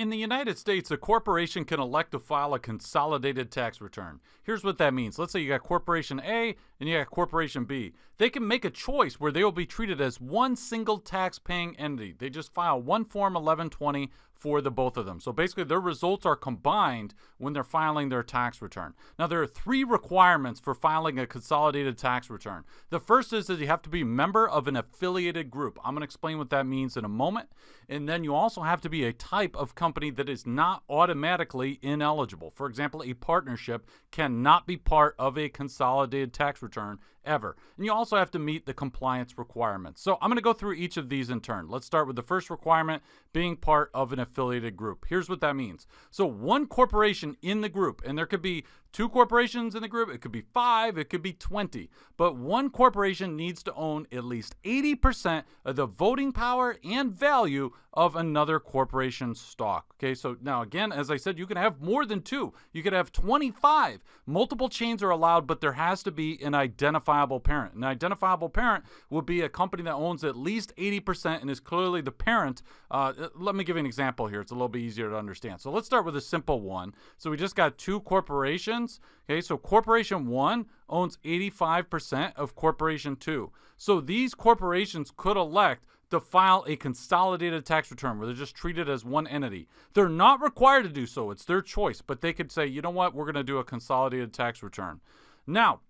In the United States, a corporation can elect to file a consolidated tax return. Here's what that means. Let's say you got Corporation A and you got Corporation B. They can make a choice where they will be treated as one single tax-paying entity. They just file one Form 1120 for the both of them. So basically, their results are combined when they're filing their tax return. Now, there are 3 requirements for filing a consolidated tax return. The first is that you have to be a member of an affiliated group. I'm going to explain what that means in a moment. And then you also have to be a type of company that is not automatically ineligible. For example, a partnership cannot be part of a consolidated tax return ever. And you also have to meet the compliance requirements. So I'm going to go through each of these in turn. Let's start with the first requirement, being part of an affiliated group. Here's what that means. So one corporation in the group, and there could be 2 corporations in the group, it could be 5, it could be 20, but one corporation needs to own at least 80% of the voting power and value of another corporation's stock. Okay, so now again, as I said, you can have more than 2. You could have 25. Multiple chains are allowed, but there has to be an identifiable parent. An identifiable parent would be a company that owns at least 80% and is clearly the parent. Let me give you an example here. It's a little bit easier to understand. So let's start with a simple one. So we just got 2 corporations. Okay, so Corporation 1 owns 85% of Corporation 2. So these corporations could elect to file a consolidated tax return where they're just treated as one entity. They're not required to do so. It's their choice, but they could say, you know what, we're going to do a consolidated tax return. Now,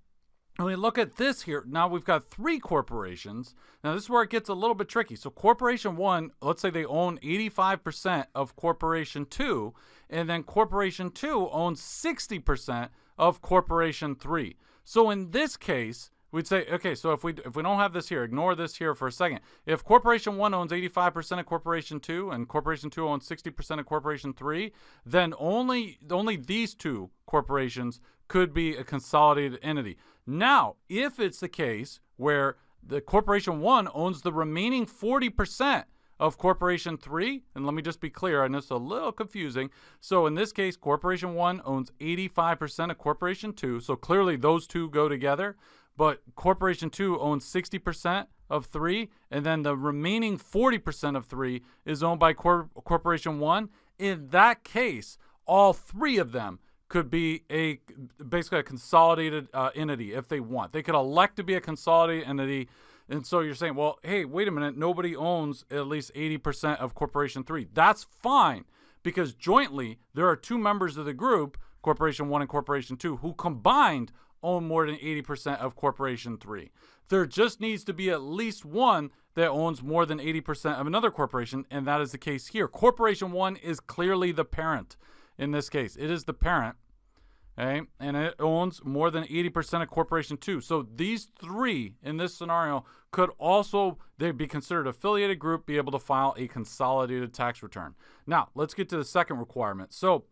when we look at this here, now we've got 3 corporations. Now this is where it gets a little bit tricky. So Corporation 1, let's say they own 85% of Corporation 2, and then Corporation 2 owns 60% of Corporation 3. So in this case, we'd say, okay, so if we don't have this here, ignore this here for a second. If Corporation 1 owns 85% of Corporation 2 and Corporation 2 owns 60% of Corporation 3, then only these 2 corporations could be a consolidated entity. Now, if it's the case where the Corporation 1 owns the remaining 40% of Corporation 3, and let me just be clear, I know it's a little confusing. So in this case, Corporation 1 owns 85% of Corporation 2, so clearly those 2 go together, but Corporation 2 owns 60% of 3, and then the remaining 40% of 3 is owned by Corporation 1. In that case, all 3 of them could be basically a consolidated entity if they want. They could elect to be a consolidated entity. And so you're saying, well, hey, wait a minute, nobody owns at least 80% of Corporation 3. That's fine, because jointly there are 2 members of the group, Corporation 1 and Corporation 2, who combined own more than 80% of Corporation 3. There just needs to be at least one that owns more than 80% of another corporation, and that is the case here. Corporation 1 is clearly the parent in this case. It is the parent. Okay, and it owns more than 80% of Corporation 2. So these 3 in this scenario could also, they'd be considered affiliated group, be able to file a consolidated tax return. Now, let's get to the second requirement. So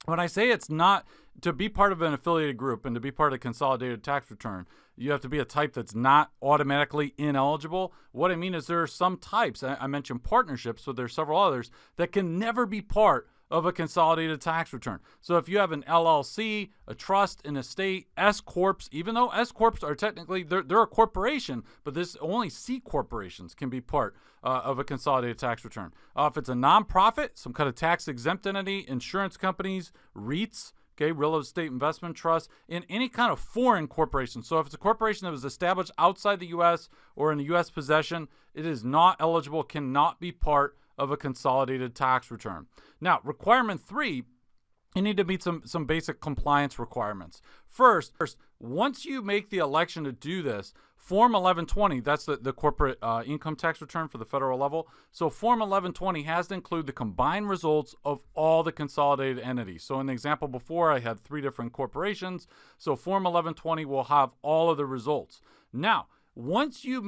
when I say it's not to be part of an affiliated group and to be part of a consolidated tax return, you have to be a type that's not automatically ineligible. What I mean is there are some types, I mentioned partnerships, but there's several others that can never be part of a consolidated tax return. So if you have an LLC, a trust, an estate, S-corps, even though S-corps are technically, they're a corporation, but this only C corporations can be part of a consolidated tax return. If it's a nonprofit, some kind of tax exempt entity, insurance companies, REITs, okay, real estate investment trust, in any kind of foreign corporation. So if it's a corporation that was established outside the U.S. or in a U.S. possession, it is not eligible, cannot be part of a consolidated tax return. Now, requirement 3, you need to meet some basic compliance requirements. First, once you make the election to do this, Form 1120, that's the corporate income tax return for the federal level. So Form 1120 has to include the combined results of all the consolidated entities. So in the example before, I had 3 different corporations. So Form 1120 will have all of the results. Now, once you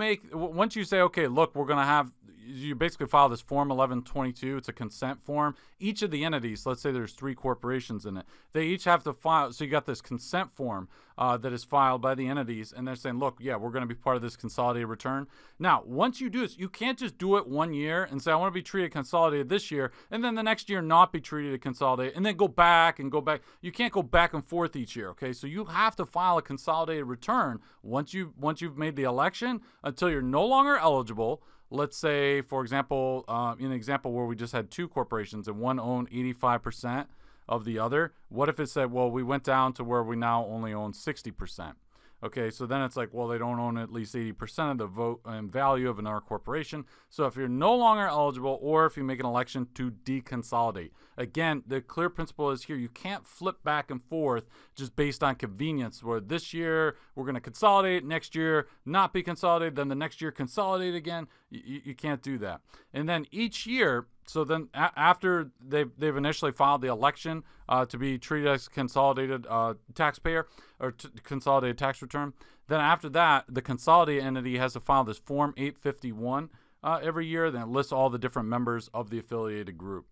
say, okay, look, we're going to have, you basically file this Form 1122. It's a consent form. Each of the entities, let's say there's 3 corporations in it, they each have to file. So you got this consent form that is filed by the entities, and they're saying, look, yeah, we're going to be part of this consolidated return. Now, once you do this, you can't just do it one year and say, I want to be treated consolidated this year, and then the next year not be treated consolidated, and then go back and go back. You can't go back and forth each year, okay? So you have to file a consolidated return once you've made the election until you're no longer eligible, let's say, for example, in an example where we just had 2 corporations and one owned 85% of the other, what if it said, well, we went down to where we now only own 60%? Okay, so then it's like, well, they don't own at least 80% of the vote and value of another corporation. So if you're no longer eligible, or if you make an election to deconsolidate, again, the clear principle is here, you can't flip back and forth just based on convenience, where this year we're going to consolidate, next year not be consolidated, then the next year consolidate again. You can't do that. And then each year, so then after they've initially filed the election to be treated as consolidated taxpayer or consolidated tax return, then after that, the consolidated entity has to file this Form 851 every year. Then it lists all the different members of the affiliated group.